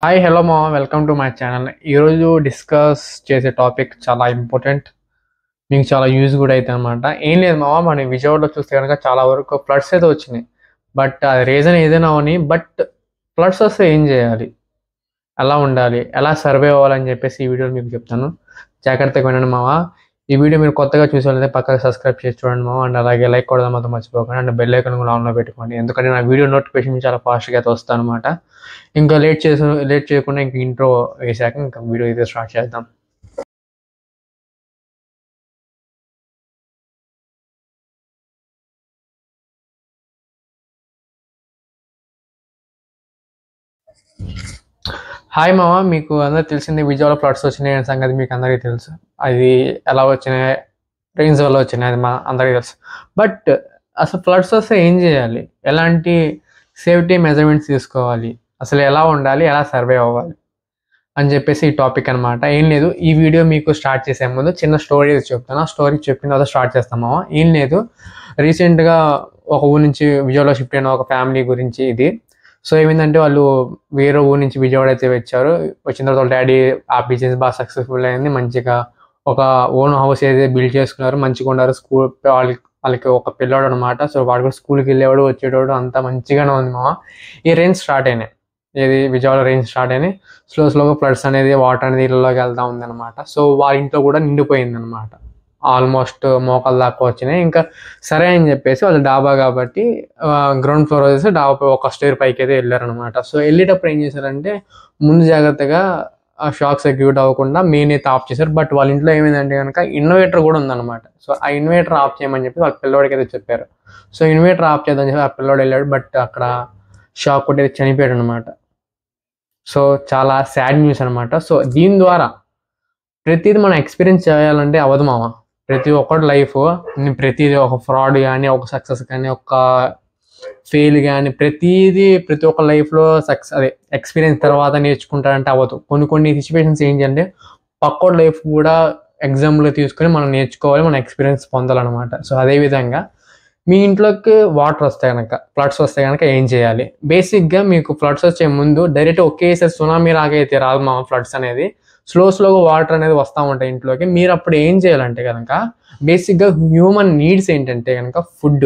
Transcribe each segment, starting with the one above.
Hi hello మా welcome to my channel. ఈరోజు discuss చేసే టాపిక్ చాలా ఇంపార్టెంట్, మీకు చాలా యూజ్ కూడా అవుతుంది అనమాట. ఏం లేదు మామ, మన విజయవాడలో చూస్తే కనుక చాలా వరకు ఫ్లడ్స్ అయితే వచ్చినాయి. బట్ అది రీజన్ ఏదైనా అవని, బట్ ఫ్లడ్స్ వస్తే ఏం చేయాలి, ఎలా ఉండాలి, ఎలా సర్వే అవ్వాలని చెప్పేసి ఈ వీడియోలో మీకు చెప్తాను. జాగ్రత్తగా వినండి మామ. ఈ వీడియో మీరు కొత్తగా చూసేవాళ్ళైతే పక్కగా సబ్స్క్రైబ్ చేసి చూడండి మామ. అండ్ అలాగే లైక్ కొడదాం మాత్రం మర్చిపోకండి. అండ్ బెల్ ఐకాన్ కూడా ఆన్లో పెట్టుకోండి, ఎందుకంటే నా వీడియో నోటిఫికేషన్ చాలా ఫాస్ట్గా అయితే వస్తాను అనమాట. ఇంకా లేట్ చేయకుండా ఇంక ఇంట్రో వేసాక ఇంకా వీడియో అయితే స్టార్ట్ చేద్దాం. హాయ్ మామ, మీకు అందరూ తెలిసింది విజయవాడ ఫ్లడ్స్ వచ్చినాయి అనే సంగతి మీకు అందరికీ తెలుసు. అది ఎలా వచ్చినాయి, రెయిన్స్ వల్ల వచ్చినాయి, అది మా అందరికీ తెలుసు. బట్ అసలు ఫ్లడ్స్ వస్తే ఏం చేయాలి, ఎలాంటి సేఫ్టీ మెజర్మెంట్స్ తీసుకోవాలి, అసలు ఎలా ఉండాలి, ఎలా సర్వే అవ్వాలి అని చెప్పేసి ఈ టాపిక్ అనమాట. ఏం లేదు, ఈ వీడియో మీకు స్టార్ట్ చేసే ముందు చిన్న స్టోరీ చెప్తాను. ఆ స్టోరీ చెప్పిన తర్వాత స్టార్ట్ చేస్తాము. ఏం లేదు, రీసెంట్గా ఒక ఊరు నుంచి విజయవాడలో షిఫ్ట్ అయిన ఒక ఫ్యామిలీ గురించి ఇది. సో ఏమైందంటే వాళ్ళు వేరే ఊరు నుంచి విజయవాడ అయితే వచ్చారు. వచ్చిన తర్వాత వాళ్ళ డాడీ ఆ బిజినెస్ బాగా సక్సెస్ఫుల్ అయింది. మంచిగా ఒక ఓన్ హౌస్ అయితే బిల్డ్ చేసుకున్నారు, మంచిగా ఉన్నారు. స్కూల్ వాళ్ళకి ఒక పిల్లాడు అనమాట. సో వాడు కూడా స్కూల్కి వెళ్ళేవాడు, వచ్చేవాడు, అంతా మంచిగానే ఉంది మా. ఈ రెయిన్స్ స్టార్ట్ అయినాయి, ఏది విజయవాడ రెయిన్స్ స్టార్ట్ అయినాయి. స్లోగా ఫ్లడ్స్ అనేది, వాటర్ అనేది ఇళ్ళలోకి వెళ్తా ఉంది అనమాట. సో వాళ్ళ ఇంట్లో కూడా నిండిపోయింది అనమాట. ఆల్మోస్ట్ మోకాల దాకా వచ్చినాయి. ఇంకా సరే అని చెప్పేసి వాళ్ళు డాబా కాబట్టి గ్రౌండ్ ఫ్లోర్ వచ్చేసి డాబా ఒక స్టేర్ పైకి అయితే వెళ్ళారనమాట. సో వెళ్ళేటప్పుడు ఏం చేశారంటే ముందు జాగ్రత్తగా ఆ షాక్స్ ఎగ్జిక్యూట్ అవ్వకుండా మెయిన్ అయితే ఆఫ్ చేశారు. బట్ వాళ్ళ ఇంట్లో ఏమైందంటే కనుక ఇన్వర్టర్ కూడా ఉందన్నమాట. సో ఆ ఇన్వర్టర్ ఆఫ్ చేయమని చెప్పి వాళ్ళ పిల్లవాడికి అయితే చెప్పారు. సో ఇన్వర్టర్ ఆఫ్ చేద్దామని చెప్పి ఆ పిల్లవాడు వెళ్ళాడు. బట్ అక్కడ షాక్ కొట్టి చనిపోయాడు అనమాట. సో చాలా సాడ్ న్యూస్ అనమాట. సో దీని ద్వారా ప్రతిదీ మనం ఎక్స్పీరియన్స్ చేయాలంటే అవ్వదు మామ. ప్రతి ఒక్కటి లైఫ్ ప్రతిదీ ఒక ఫ్రాడ్ కానీ, ఒక సక్సెస్ కానీ, ఒక ఫెయిల్ కానీ, ప్రతి ఒక్క లైఫ్లో అదే ఎక్స్పీరియన్స్ తర్వాత నేర్చుకుంటారంటే అవ్వదు. కొన్ని సిచ్యువేషన్స్ ఏంటంటే పక్కోడి లైఫ్ కూడా ఎగ్జాంపుల్గా తీసుకొని మనం నేర్చుకోవాలి, మన ఎక్స్పీరియన్స్ పొందాలన్నమాట. సో అదేవిధంగా మీ ఇంట్లోకి వాటర్ వస్తే కనుక, ఫ్లడ్స్ వస్తే కనుక ఏం చేయాలి? బేసిక్గా మీకు ఫ్లడ్స్ వచ్చే ముందు డైరెక్ట్ ఒకేసారి సునామీ లాగైతే రాదు మా ఫ్లడ్స్ అనేది. స్లోగా వాటర్ అనేది వస్తూ ఉంటాయి ఇంట్లోకి. మీరు అప్పుడు ఏం చేయాలంటే కనుక బేసిక్గా హ్యూమన్ నీడ్స్ ఏంటంటే కనుక ఫుడ్,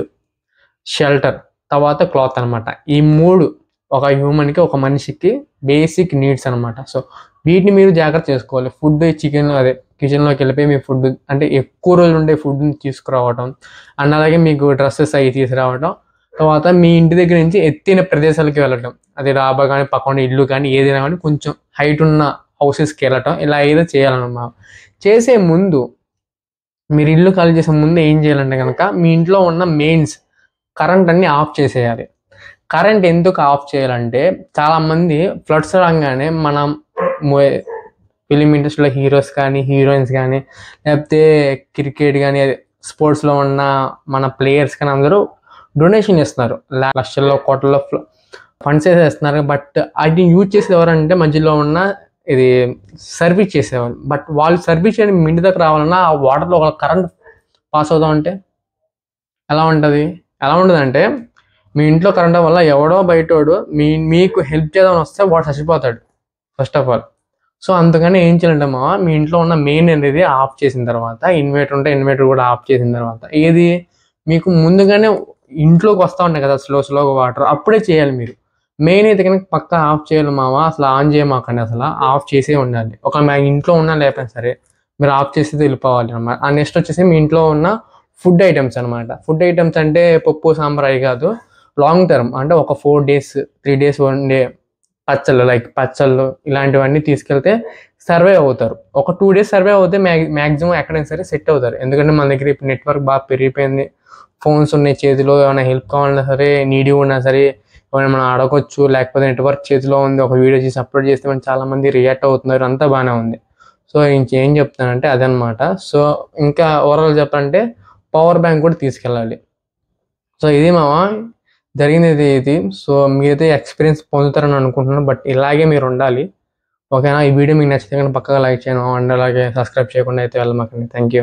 షెల్టర్, తర్వాత క్లాత్ అనమాట. ఈ మూడు ఒక హ్యూమన్కి, ఒక మనిషికి బేసిక్ నీడ్స్ అనమాట. సో వీటిని మీరు జాగ్రత్త చేసుకోవాలి. ఫుడ్ కిచెన్లోకి వెళ్ళిపోయి మీ ఫుడ్ అంటే ఎక్కువ రోజులు ఉండే ఫుడ్ని తీసుకురావటం, అండ్ అలాగే మీకు డ్రెస్సెస్ అవి తీసుకురావటం, తర్వాత మీ ఇంటి దగ్గర నుంచి ఎత్తైన ప్రదేశాలకి వెళ్ళటం, అది డాబా కానీ, పక్కన ఇల్లు కానీ, ఏదైనా కానీ కొంచెం హైట్ ఉన్న హౌసెస్కి వెళ్ళటం, ఇలా ఏదో చేయాలన్నమాట. చేసే ముందు మీరు ఇల్లు ఖాళీ చేసే ముందు ఏం చేయాలంటే కనుక మీ ఇంట్లో ఉన్న మెయిన్స్ కరెంట్ అన్ని ఆఫ్ చేసేయాలి. కరెంట్ ఎందుకు ఆఫ్ చేయాలంటే చాలామంది ఫ్లడ్స్ రాగానే మనం ఫిలిం ఇండస్ట్రీలో హీరోస్ కానీ, హీరోయిన్స్ కానీ, లేకపోతే క్రికెట్ కానీ, స్పోర్ట్స్లో ఉన్న మన ప్లేయర్స్ కానీ అందరూ డొనేషన్ ఇస్తున్నారు. లక్షల్లో కోట్లలో ఫండ్స్ వేసేస్తున్నారు. బట్ అది యూజ్ చేసేది ఎవరంటే మధ్యలో ఉన్న ఇది సర్వీస్ చేసేవాళ్ళు. బట్ వాళ్ళు సర్వీస్ చేయడం మీ ఇంటి దగ్గర రావాలన్నా ఆ వాటర్లో ఒక కరెంట్ పాస్ అవుదాం అంటే ఎలా ఉంటుంది? ఎలా ఉండదంటే మీ ఇంట్లో కరెంట్ వల్ల ఎవడో బయటోడు మీకు హెల్ప్ చేద్దామని వస్తే వాడు చచ్చిపోతాడు ఫస్ట్ ఆఫ్ ఆల్. సో అందుకని ఏం చేయాలంటే మీ ఇంట్లో ఉన్న మెయిన్ అనేది ఆఫ్ చేసిన తర్వాత, ఇన్వర్టర్ ఉంటే ఇన్వర్టర్ కూడా ఆఫ్ చేసిన తర్వాత, ఏది మీకు ముందుగానే ఇంట్లోకి వస్తూ ఉంటాయి కదా స్లోగా వాటర్, అప్పుడే చేయాలి మీరు. మెయిన్ అయితే కనుక పక్కా ఆఫ్ చేయాలి అసలు ఆన్ చేయమాకండి, అసలు ఆఫ్ చేసే ఉండాలి. ఒక మా ఇంట్లో ఉన్నా లేకపోయినా సరే మీరు ఆఫ్ చేసి వెళ్ళిపోవాలి అనమాట. ఆ నెక్స్ట్ వచ్చేసి మీ ఇంట్లో ఉన్న ఫుడ్ ఐటమ్స్ అనమాట. ఫుడ్ ఐటమ్స్ అంటే పప్పు సాంబార్ అవి కాదు, లాంగ్ టర్మ్ అంటే ఒక 4 days 3 days వండే పచ్చళ్ళు ఇలాంటివన్నీ తీసుకెళ్తే సర్వే అవుతారు. ఒక 2 days సర్వే అవుతే మ్యాక్సిమం ఎక్కడైనా సరే సెట్ అవుతారు. ఎందుకంటే మన దగ్గర ఇప్పుడు నెట్వర్క్ బాగా పెరిగిపోయింది, ఫోన్స్ ఉన్నాయి చేతిలో, ఏమైనా హెల్ప్ కావాలన్నా సరే, నీడీ ఉన్నా సరే ఏమైనా మనం అడగొచ్చు. లేకపోతే నెట్వర్క్ చేతిలో ఉంది, ఒక వీడియో చేసి అప్లోడ్ చేస్తే మనం చాలామంది రియాక్ట్ అవుతున్నారు, అంతా బాగానే ఉంది. సో ఇంకేం చెప్తానంటే అదనమాట. సో ఇంకా ఓవరాల్ చెప్పాలంటే పవర్ బ్యాంక్ కూడా తీసుకెళ్ళాలి. సో ఇది జరిగింది ఇది. సో మీరైతే ఎక్స్పీరియన్స్ పొందుతారని అనుకుంటున్నాను. బట్ ఇలాగే మీరు ఉండాలి, ఓకేనా? ఈ వీడియో మీకు నచ్చితే కానీ పక్కగా లైక్ చేయను, అండ్ అలాగే సబ్స్క్రైబ్ చేయకుండా అయితే వెళ్ళమాకండి. Thank you.